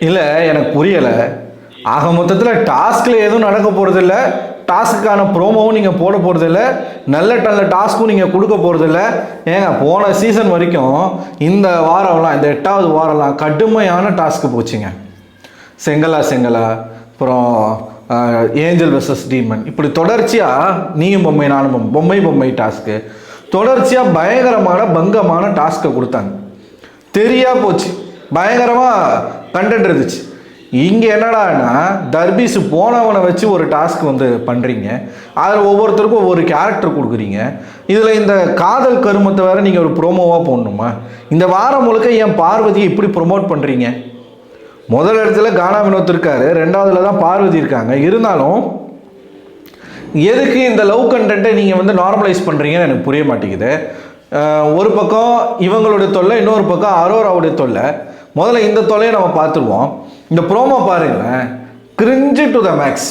இல்லை எனக்கு புரியலை. ஆக மொத்தத்தில் டாஸ்கில் எதுவும் நடக்க போகிறதில்ல, டாஸ்க்குக்கான ப்ரோமோவும் நீங்கள் போட போகிறதில்ல, நல்ல டாஸ்க்கும் நீங்கள் கொடுக்க போகிறதில்ல. ஏங்க போன சீசன் வரைக்கும் இந்த வாரம்லாம், இந்த 8வது வாரம்லாம் கடுமையான டாஸ்க்கு போச்சுங்க. செங்கலா அப்புறம் ஏஞ்சல் வெர்சஸ் டீமன், இப்படி தொடர்ச்சியாக நீயும் பொம்மை நானும் பொம்மை டாஸ்க்கு தொடர்ச்சியாக பயங்கரமான பங்கமான டாஸ்க்கை கொடுத்தாங்க. தெரியா போச்சு, பயங்கரமாக கண்டென்ட் இருந்துச்சு. இங்கே என்னடான்னா தர்பீஸ் போனவனை வச்சு ஒரு டாஸ்க் வந்து பண்ணுறீங்க, அதில் ஒவ்வொருத்தருக்கும் ஒவ்வொரு கேரக்டர் கொடுக்குறீங்க. இதில் இந்த காதல் கருமத்தை வேறு நீங்கள் ஒரு ப்ரோமோவாக போடணுமா? இந்த வாரம் முழுக்க என் பார்வதியை இப்படி ப்ரொமோட் பண்ணுறீங்க. முதல் இடத்துல கானா வினோத் இருக்காரு, 2வதுல தான் பார்வதி இருக்காங்க. இருந்தாலும் எதுக்கு இந்த லவ் கண்டென்ட்டை நீங்கள் வந்து நார்மலைஸ் பண்ணுறீங்கன்னு எனக்கு புரிய மாட்டேங்குது. ஒரு பக்கம் இவங்களுடைய தொல்லை, இன்னொரு பக்கம் அரோராவுடைய தொல்லை. முதல்ல இந்த தொல்லையை நம்ம பார்த்துருவோம். இந்த ப்ரோமோ பாருங்களேன், கிரிஞ்சு டு த மேக்ஸ்.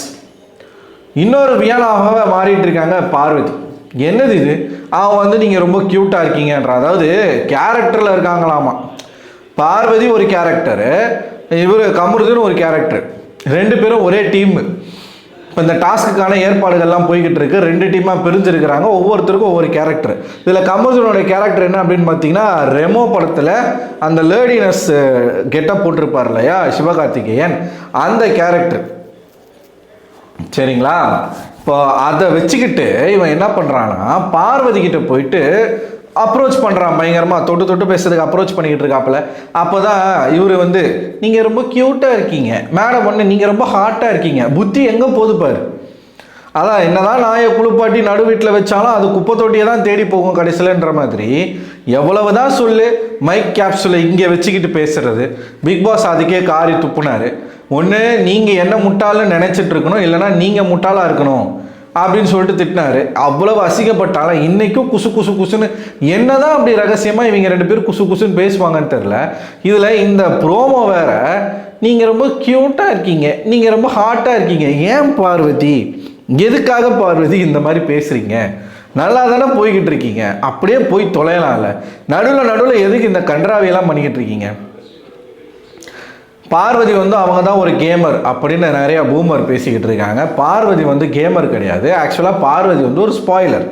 இன்னொரு வியானாக மாறிட்டு இருக்காங்க பார்வதி. என்னது இது? அவன் வந்து நீங்கள் ரொம்ப க்யூட்டாக இருக்கீங்கன்ற, அதாவது கேரக்டரில் இருக்காங்களாமா. பார்வதி ஒரு கேரக்டரு, இவர் கமருதுன்னு ஒரு கேரக்டர், 2 பேரும் ஒரே டீமு. இப்போ இந்த டாஸ்க்குக்கான ஏற்பாடுகள்லாம் போய்கிட்டு இருக்கு. 2 டீமாக பிரிஞ்சிருக்கிறாங்க, ஒவ்வொருத்தருக்கும் ஒவ்வொரு கேரக்டர். இதில் கமருதனுடைய கேரக்டர் என்ன அப்படின்னு பார்த்தீங்கன்னா, ரெமோ படத்தில் அந்த லேடினஸ் கெட்டப் போட்டிருப்பார் இல்லையா சிவகார்த்திகேயன், அந்த கேரக்டர். சரிங்களா? இப்போ அதை வச்சுக்கிட்டு இவன் என்ன பண்ணுறான்னா பார்வதி கிட்ட போயிட்டு அப்ரோச் பண்ணுறான், பயங்கரமாக தொட்டு பேசுறதுக்கு அப்ரோச் பண்ணிக்கிட்டு இருக்காப்புல. அப்போ தான் இவர் வந்து நீங்கள் ரொம்ப க்யூட்டாக இருக்கீங்க மேடம், ஒன்று நீங்கள் ரொம்ப ஹாட்டாக இருக்கீங்க, புத்தி எங்கே போது பாரு. அதான் என்னதான் நாயை குளிப்பாட்டி நடு வீட்டில் வச்சாலும் அது குப்பை தொட்டியை தான் தேடி போகும் கடைசியிலன்ற மாதிரி. எவ்வளவு தான் சொல்லு, மைக் கேப்சூலை இங்கே வச்சுக்கிட்டு பேசுறது. பிக் பாஸ் அதுக்கே காரி துப்புனாரு. ஒன்று நீங்கள் என்ன முட்டாள்னு நினச்சிட்டு இருக்கணும், இல்லைனா நீங்கள் முட்டாளாக இருக்கணும் அப்படின்னு சொல்லிட்டு திட்டினாரு. அவ்வளவு அசிங்கப்பட்டாலும் இன்னைக்கும் குசுன்னு என்னதான் அப்படி ரகசியமாக இவங்க 2 பேரும் குசுன்னு பேசுவாங்கன்னு தெரில. இதில் இந்த ப்ரோமோ வேற, நீங்கள் ரொம்ப க்யூட்டாக இருக்கீங்க, நீங்கள் ரொம்ப ஹாட்டாக இருக்கீங்க. ஏன் பார்வதி, எதுக்காக பார்வதி இந்த மாதிரி பேசுகிறீங்க? நல்லா தானே போய்கிட்டு இருக்கீங்க, அப்படியே போய் தொலையலாம்ல. நடுவில் எதுக்கு இந்த கன்றாவியெல்லாம் பண்ணிக்கிட்டு இருக்கீங்க? பார்வதி வந்து அவங்க தான் ஒரு கேமர் அப்படின்னு நிறையா பூமர் பேசிக்கிட்டு இருக்காங்க. பார்வதி வந்து கேமர் கிடையாது. ஆக்சுவலாக பார்வதி வந்து ஒரு ஸ்பாய்லர்.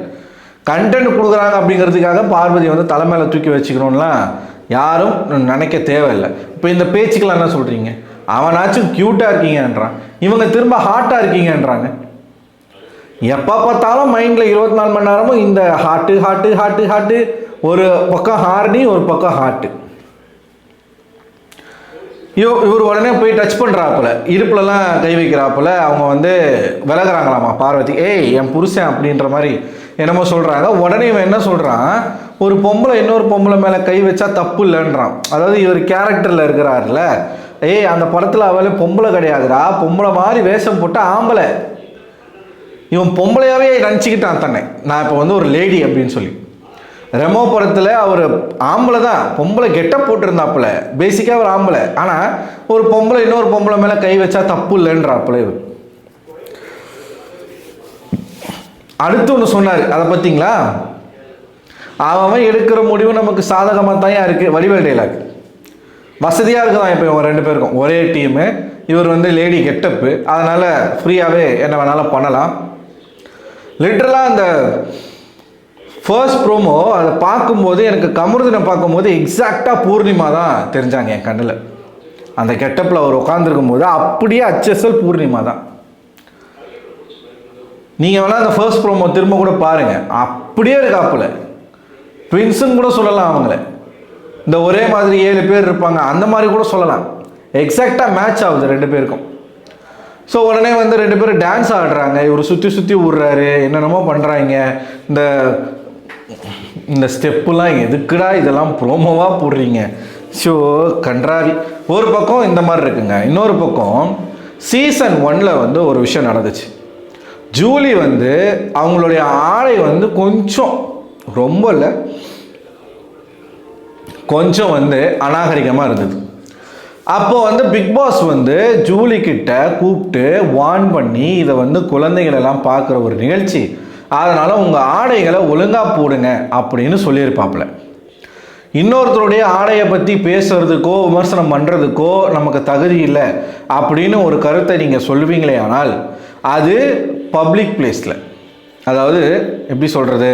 கண்டென்ட் கொடுக்குறாங்க அப்படிங்கிறதுக்காக பார்வதி வந்து தலைமையில தூக்கி வச்சுக்கணும்லாம் யாரும் நினைக்க தேவையில்லை. இப்போ இந்த பேச்சுக்கெல்லாம் என்ன சொல்கிறீங்க? அவனாச்சும் க்யூட்டாக இருக்கீங்கன்றான், இவங்க திரும்ப ஹாட்டாக இருக்கீங்கன்றாங்க. எப்போ பார்த்தாலும் மைண்டில் 24 மணி நேரமும் இந்த ஹாட்டு, ஒரு பக்கம் ஹார்னி, ஒரு பக்கம் ஹாட்டு. இவர் உடனே போய் டச் பண்ணுறாப்புல, இடுப்புலலாம் கை வைக்கிறாப்புல. அவங்க வந்து விலகிறாங்களாமா பார்வதி, ஏய் என் புருஷன் அப்படின்ற மாதிரி என்னமோ சொல்கிறாங்க. உடனே இவன் என்ன சொல்கிறான், ஒரு பொம்பளை இன்னொரு பொம்பளை மேலே கை வச்சா தப்பு இல்லைன்றான். அதாவது இவர் கேரக்டரில் இருக்கிறாருல, ஏய் அந்த படத்தில் அவளே பொம்பளை கிடையாதுடா, பொம்பளை மாதிரி வேஷம் போட்ட ஆம்பளை. இவன் பொம்பளையாகவே நினச்சிக்கிட்டான் தன்னை, நான் இப்போ வந்து ஒரு லேடி அப்படின்னு சொல்லி. ரெமோ படத்தில் அவர் ஆம்பளை தான், பொம்பளை கெட்டப் போட்டிருந்தாப்புல, பேசிக்காக அவர் ஆம்பளை. ஆனால் ஒரு பொம்பளை இன்னொரு பொம்பளை மேலே கை வச்சா தப்பு இல்லைன்றாப்புல. இவர் அடுத்து ஒன்று சொன்னார், அதை பார்த்தீங்களா? அவன் எடுக்கிற முடிவு நமக்கு சாதகமாக தான் இருக்குது. வடிவேல் டைலாக் வசதியாக இருக்குதான். இப்போ இவங்க 2 பேருக்கும் ஒரே டீமு, இவர் வந்து லேடி கெட்டப்பு, அதனால் ஃப்ரீயாகவே என்ன வேணாலும் பண்ணலாம். லிட்ரலாக அந்த ஃபர்ஸ்ட் ப்ரோமோ அதை பார்க்கும்போது எனக்கு கமருதனை பார்க்கும்போது எக்ஸாக்டாக பூர்ணிமா தான் தெரிஞ்சாங்க என் கண்ணில். அந்த கெட்டப்பில் அவர் உட்காந்துருக்கும் போது அப்படியே HSL பூர்ணிமா தான். நீங்கள் வேணால் அந்த ஃபர்ஸ்ட் ப்ரோமோ திரும்ப கூட பாருங்கள், அப்படியே இருக்காப்புல. ட்வின்ஸுன்னு கூட சொல்லலாம் அவங்கள. இந்த ஒரே மாதிரி 7 பேர் இருப்பாங்க அந்த மாதிரி கூட சொல்லலாம். எக்ஸாக்டாக மேட்ச் ஆகுது 2 பேருக்கும். ஸோ உடனே வந்து 2 பேரும் டான்ஸ் ஆடுறாங்க, இவர் சுற்றி விட்றாரு, என்னென்னமோ பண்ணுறாங்க. இந்த ஸ்டெப்புலாம் எதுக்குடா இதெல்லாம் ப்ரோமோவாக போடுறீங்க? ஷோ கன்றாவி. ஒரு பக்கம் இந்த மாதிரி இருக்குங்க, இன்னொரு பக்கம் சீசன் 1ல் வந்து ஒரு விஷயம் நடந்துச்சு. ஜூலி வந்து அவங்களுடைய ஆடை வந்து கொஞ்சம், ரொம்ப இல்லை, கொஞ்சம் வந்து அநாகரிகமாக இருந்தது. அப்போ வந்து பிக் பாஸ் வந்து ஜூலி கிட்ட கூப்பிட்டு வார்ன் பண்ணி, இதை வந்து குழந்தைகள் எல்லாம் பார்க்குற ஒரு நிகழ்ச்சி, அதனால் உங்கள் ஆடைகளை ஒழுங்காக போடுங்க அப்படின்னு சொல்லியிருப்பாப்புல. இன்னொருத்தருடைய ஆடையை பற்றி பேசுறதுக்கோ விமர்சனம் பண்ணுறதுக்கோ நமக்கு தகுதி இல்லை அப்படின்னு ஒரு கருத்தை நீங்கள் சொல்லுவீங்களே ஆனால் அது பப்ளிக் பிளேஸில், அதாவது எப்படி சொல்கிறது,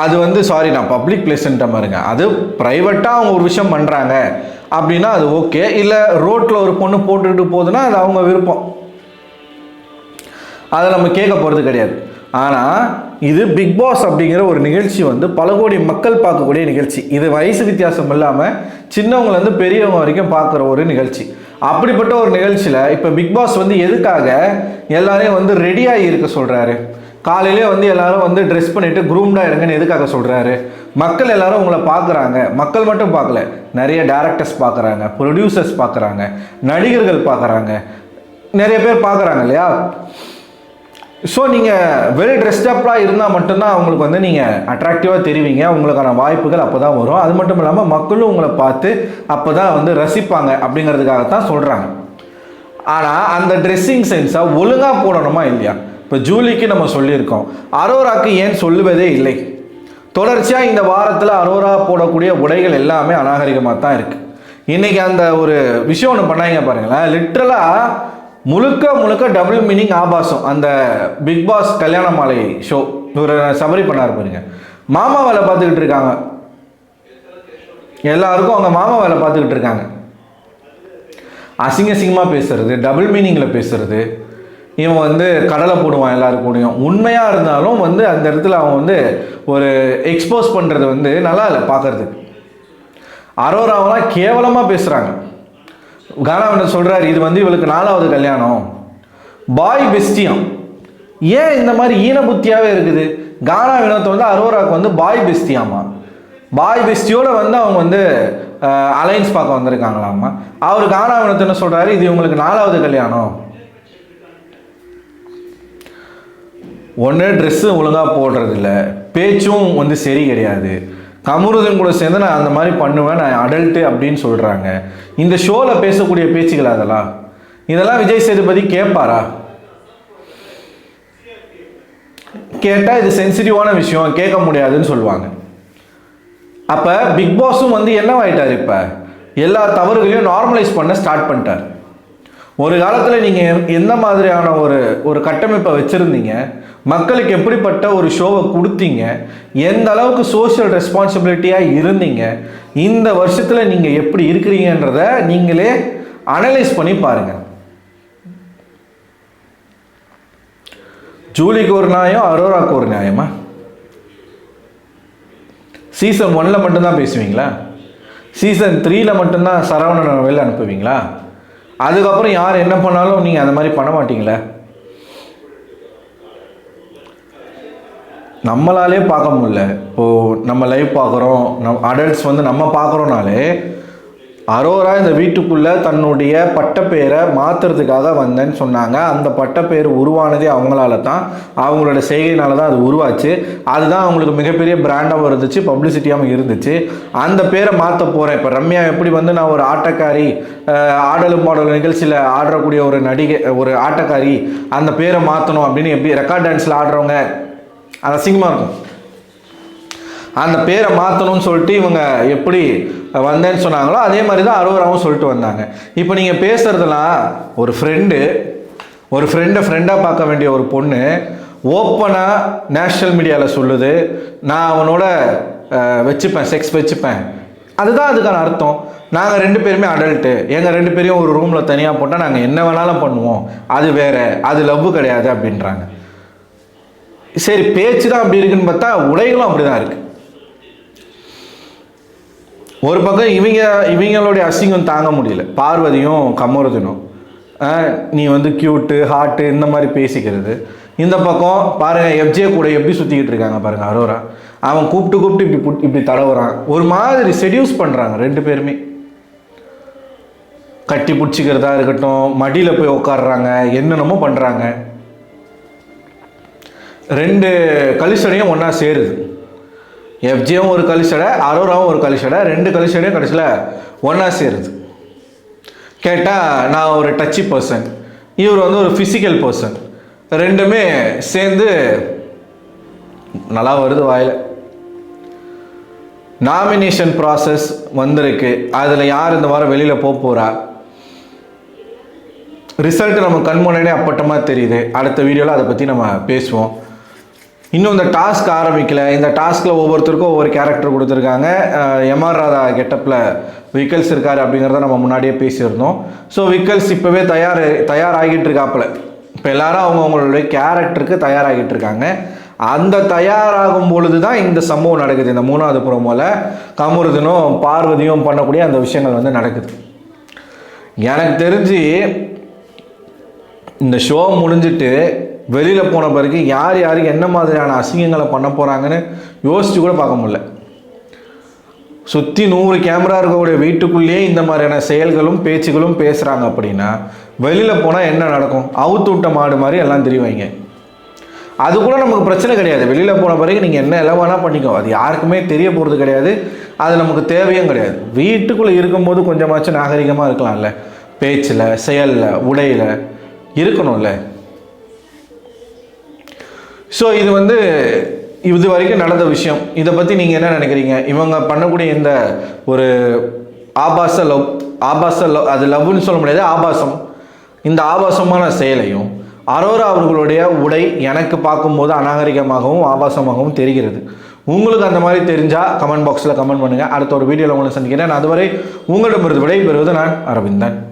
அது வந்து சாரி நான் பப்ளிக் பிளேஸ்ன்ற மாதிரிங்க, அது ப்ரைவேட்டாக அவங்க ஒரு விஷயம் பண்ணுறாங்க அப்படின்னா அது ஓகே. இல்லை ரோட்டில் ஒரு பொண்ணு போட்டுக்கிட்டு போகுதுன்னா அது அவங்க விருப்பம், அதை நம்ம கேட்க போகிறது கிடையாது. ஆனால் இது பிக் பாஸ் அப்படிங்கிற ஒரு நிகழ்ச்சி வந்து பல கோடி மக்கள் பார்க்கக்கூடிய நிகழ்ச்சி. இது வயசு வித்தியாசம் இல்லாமல் சின்னவங்கலேருந்து பெரியவங்க வரைக்கும் பார்க்குற ஒரு நிகழ்ச்சி. அப்படிப்பட்ட ஒரு நிகழ்ச்சியில் இப்போ பிக் பாஸ் வந்து எதுக்காக எல்லாரையும் வந்து ரெடியாகி இருக்க சொல்கிறாரு, காலையிலே வந்து எல்லாரும் வந்து ட்ரெஸ் பண்ணிவிட்டு க்ரூம்டாக இருங்கன்னு எதுக்காக சொல்கிறாரு? மக்கள் எல்லாரும் உங்களை பார்க்குறாங்க. மக்கள் மட்டும் பார்க்கல, நிறைய டேரக்டர்ஸ் பார்க்குறாங்க, ப்ரொடியூசர்ஸ் பார்க்குறாங்க, நடிகர்கள் பார்க்குறாங்க, நிறைய பேர் பார்க்குறாங்க இல்லையா? ஸோ நீங்கள் வெல் ட்ரெஸ்டப்டாக இருந்தால் மட்டும்தான் அவங்களுக்கு வந்து நீங்கள் அட்ராக்டிவாக தெரிவிங்க, உங்களுக்கான வாய்ப்புகள் அப்போ தான் வரும். அது மட்டும் இல்லாமல் மக்களும் உங்களை பார்த்து அப்போ தான் வந்து ரசிப்பாங்க அப்படிங்கிறதுக்காகத்தான் சொல்கிறாங்க. ஆனால் அந்த ட்ரெஸ்ஸிங் சென்ஸை ஒழுங்காக போடணுமா இல்லையா? இப்போ ஜூலிக்கு நம்ம சொல்லியிருக்கோம், அரோராக்கு ஏன் சொல்லுவதே இல்லை? தொடர்ச்சியாக இந்த வாரத்தில் அரோரா போடக்கூடிய உடைகள் எல்லாமே அநாகரிகமாக தான் இருக்குது. இன்றைக்கி அந்த ஒரு விஷயம் ஒன்று பண்ணாங்க பாருங்களேன், லிட்ரலாக முழுக்க டபுள் மீனிங் ஆபாசம். அந்த பிக் பாஸ் கல்யாண மாலை ஷோ ஒரு சபரி பண்ணார் பாருங்க, மாமா வேலை பார்த்துக்கிட்டு இருக்காங்க, எல்லாருக்கும் அவங்க மாமா வேலை பார்த்துக்கிட்டு இருக்காங்க. அசிங்கமாக பேசுறது, டபுள் மீனிங்கில் பேசுறது, இவன் வந்து கடலை போடுவான் எல்லாருக்கூடையும். உண்மையாக இருந்தாலும் வந்து அந்த இடத்துல அவன் வந்து ஒரு எக்ஸ்போஸ் பண்ணுறது வந்து நல்லா இல்லை பார்க்கறதுக்கு. அரோராவெல்லாம் கேவலமாக பேசுகிறாங்க. கானாவினர் சொல்கிறார், இது வந்து இவளுக்கு 4வது கல்யாணம், பாய் பெஸ்டியம். ஏன் இந்த மாதிரி ஈன புத்தியாகவே இருக்குது? கானா வினோத்தை வந்து அரோராவுக்கு வந்து பாய் பெஸ்டியாமா, பாய் பெஸ்டியோட வந்து அவங்க வந்து அலைன்ஸ் பார்க்க வந்திருக்காங்களாமா. அவர் கானா வினோத்தை என்ன சொல்கிறாரு, இது இவங்களுக்கு 4வது கல்யாணம். ஒன்று ட்ரெஸ்ஸு ஒழுங்காக போடுறதில்ல, பேச்சும் வந்து சரி கிடையாது. கமருதன் கூட சேர்ந்து நான் அந்த மாதிரி பண்ணுவேன், நான் அடல்ட்டு அப்படின்னு சொல்கிறாங்க. இந்த ஷோவில் பேசக்கூடிய பேச்சுகள் இதெல்லாம் விஜய் சேதுபதி கேட்பாரா? கேட்டால் இது சென்சிட்டிவான விஷயம், கேட்க முடியாதுன்னு சொல்லுவாங்க. அப்போ பிக் பாஸும் வந்து என்னவாயிட்டார், இப்போ எல்லா தவறுகளையும் நார்மலைஸ் பண்ண ஸ்டார்ட் பண்ணிட்டார். ஒரு காலத்தில் நீங்கள் எந்த மாதிரியான ஒரு கட்டமைப்பை வச்சுருந்தீங்க, மக்களுக்கு எப்படிப்பட்ட ஒரு ஷோவை கொடுத்தீங்க, எந்த அளவுக்கு சோஷியல் ரெஸ்பான்சிபிலிட்டியாக இருந்தீங்க, இந்த வருஷத்தில் நீங்கள் எப்படி இருக்கிறீங்கன்றத நீங்களே அனலைஸ் பண்ணி பாருங்கள். ஜூலிக்கு ஒரு நியாயம், அரோராக்கு ஒரு நியாயமா? சீசன் 1 மட்டும்தான் பேசுவீங்களா? சீசன் 3 மட்டும்தான் சரவணனை வெளில அனுப்புவீங்களா? அதுக்கப்புறம் யார் என்ன பண்ணாலும் நீங்கள் அந்த மாதிரி பண்ண மாட்டீங்களே? நம்மளாலே பார்க்க முடியல. இப்போது நம்ம லைவ் பார்க்குறோம், அடல்ட்ஸ் வந்து நம்ம பார்க்குறோனாலே, அரோரா இந்த வீட்டுக்குள்ளே தன்னுடைய பட்டப்பேரை மாற்றுறதுக்காக வந்தேன்னு சொன்னாங்க. அந்த பட்டப்பேர் உருவானதே அவங்களால தான், அவங்களோட செய்கையினால தான் அது உருவாச்சு. அதுதான் அவங்களுக்கு மிகப்பெரிய பிராண்டாகவும் இருந்துச்சு, பப்ளிசிட்டியாகவும் இருந்துச்சு. அந்த பேரை மாற்ற போகிறேன். இப்போ ரம்யா எப்படி வந்து நான் ஒரு ஆட்டக்காரி, ஆடலும் பாடலும் நிகழ்ச்சியில் ஆடக்கூடிய ஒரு நடிகை, ஒரு ஆட்டக்காரி, அந்த பேரை மாற்றணும் அப்படின்னு எப்படி ரெக்கார்ட் டான்ஸில் ஆடுறவங்க அது அசிங்கமாக இருக்கும், அந்த பேரை மாற்றணும்னு சொல்லிட்டு இவங்க எப்படி வந்தேன்னு சொன்னாங்களோ அதே மாதிரி தான் அரோராவும் சொல்லிட்டு வந்தாங்க. இப்போ நீங்கள் பேசுகிறதுலாம் ஒரு ஃப்ரெண்டாக பார்க்க வேண்டிய ஒரு பொண்ணு ஓப்பனாக நேஷ்னல் மீடியாவில் சொல்லுது, நான் அவனோட வச்சுப்பேன், செக்ஸ் வச்சுப்பேன். அதுதான் அதுக்கான அர்த்தம். நாங்கள் 2 பேருமே அடல்ட்டு, எங்கள் 2 பேரையும் ஒரு ரூமில் தனியாக போட்டால் நாங்கள் என்ன வேணாலும் பண்ணுவோம், அது வேறு, அது லவ் கிடையாது அப்படின்றாங்க. சரி, பேச்சு தான் அப்படி இருக்குன்னு பார்த்தா உடைகளும் அப்படி தான் இருக்குது. ஒரு பக்கம் இவங்களுடைய அசிங்கம் தாங்க முடியல, பார்வதியும் கமருதனும் நீ வந்து க்யூட்டு ஹாட்டு இந்த மாதிரி பேசிக்கிறது. இந்த பக்கம் பாருங்கள், எஃப்ஜே கூட எப்படி சுற்றிக்கிட்டு இருக்காங்க பாருங்கள் அரோரா. அவன் கூப்பிட்டு இப்படி தடவுறான், ஒரு மாதிரி செடியூஸ் பண்ணுறாங்க 2 பேருமே. கட்டி பிடிச்சிக்கிறதா இருக்கட்டும், மடியில் போய் உட்காடுறாங்க, என்னென்னமோ பண்ணுறாங்க. 2 கலிசடையும் ஒன்றா சேருது. எஃப்ஜேவும் ஒரு கலிசடை, அரோராவும் ஒரு கலிசடை, 2 கலிசடையும் கடைசியில் ஒன்றா சேருது. கேட்டால் நான் ஒரு டச்சி பர்சன், இவர் வந்து ஒரு ஃபிசிக்கல் பர்சன், 2மே சேர்ந்து நல்லா வருது வாயில். நாமினேஷன் ப்ராசஸ் வந்திருக்கு. அதில் யார் இந்த வாரம் வெளியில் போகிறா, ரிசல்ட் நம்ம கண் முன்னாடியே அப்பட்டமாக தெரியுது. அடுத்த வீடியோவில் அதை பற்றி நம்ம பேசுவோம். இன்னும் இந்த டாஸ்க் ஆரம்பிக்கல. இந்த டாஸ்கில் ஒவ்வொருத்தருக்கும் ஒவ்வொரு கேரக்டர் கொடுத்துருக்காங்க. எம்ஆர் ராதா கெட்டப்பில் விக்கல்ஸ் இருக்கார் அப்படிங்கிறத நம்ம முன்னாடியே பேசியிருந்தோம். ஸோ விக்கல்ஸ் இப்போவே தயாராகிட்டு இருக்காப்புல. இப்போ எல்லாரும் அவங்களுடைய கேரக்டருக்கு தயாராகிட்டு இருக்காங்க. அந்த தயாராகும் பொழுது தான் இந்த சம்பவம் நடக்குது. இந்த 3வது ப்ரோமோவில் கமருதனும் பார்வதியும் பண்ணக்கூடிய அந்த விஷயங்கள் வந்து நடக்குது. எனக்கு தெரிஞ்சு இந்த ஷோ முடிஞ்சிட்டு வெளியில் போன பிறகு யார் யாருக்கு என்ன மாதிரியான அசிங்கங்களை பண்ண போகிறாங்கன்னு யோசிச்சு கூட பார்க்க முடியல. சுற்றி 100 கேமரா இருக்கக்கூடிய வீட்டுக்குள்ளேயே இந்த மாதிரியான செயல்களும் பேச்சுகளும் பேசுகிறாங்க அப்படின்னா வெளியில் போனால் என்ன நடக்கும்? அவுத்து விட்ட மாடு மாதிரி எல்லாம் தெரிவாங்க. அது கூட நமக்கு பிரச்சனை கிடையாது. வெளியில் போன பிறகு நீங்கள் என்ன எல்லாம் வேணால் பண்ணிக்கோ, அது யாருக்குமே தெரிய போகிறது கிடையாது. அது நமக்கு தேவையும் கிடையாது. வீட்டுக்குள்ளே இருக்கும்போது கொஞ்சமாச்சும் நாகரிகமாக இருக்கலாம்ல, பேச்சில், செயலில், உடையில் இருக்கணும்ல. ஸோ இது வந்து இது வரைக்கும் நடந்த விஷயம். இதை பற்றி நீங்கள் என்ன நினைக்கிறீங்க? இவங்க பண்ணக்கூடிய இந்த ஒரு ஆபாச லவ், அது லவ்னு சொல்ல முடியாது, ஆபாசம். இந்த ஆபாசமான செயலையும் அரோரா அவர்களுடைய உடை எனக்கு பார்க்கும்போது அநாகரிகமாகவும் ஆபாசமாகவும் தெரிகிறது. உங்களுக்கு அந்த மாதிரி தெரிஞ்சால் கமெண்ட் பாக்ஸில் கமெண்ட் பண்ணுங்கள். அடுத்த ஒரு வீடியோவில் உங்களை சந்திக்கிறேன். அதுவரை உங்களிடமிருந்து விடை பெறுவது நான் அரவிந்தன்.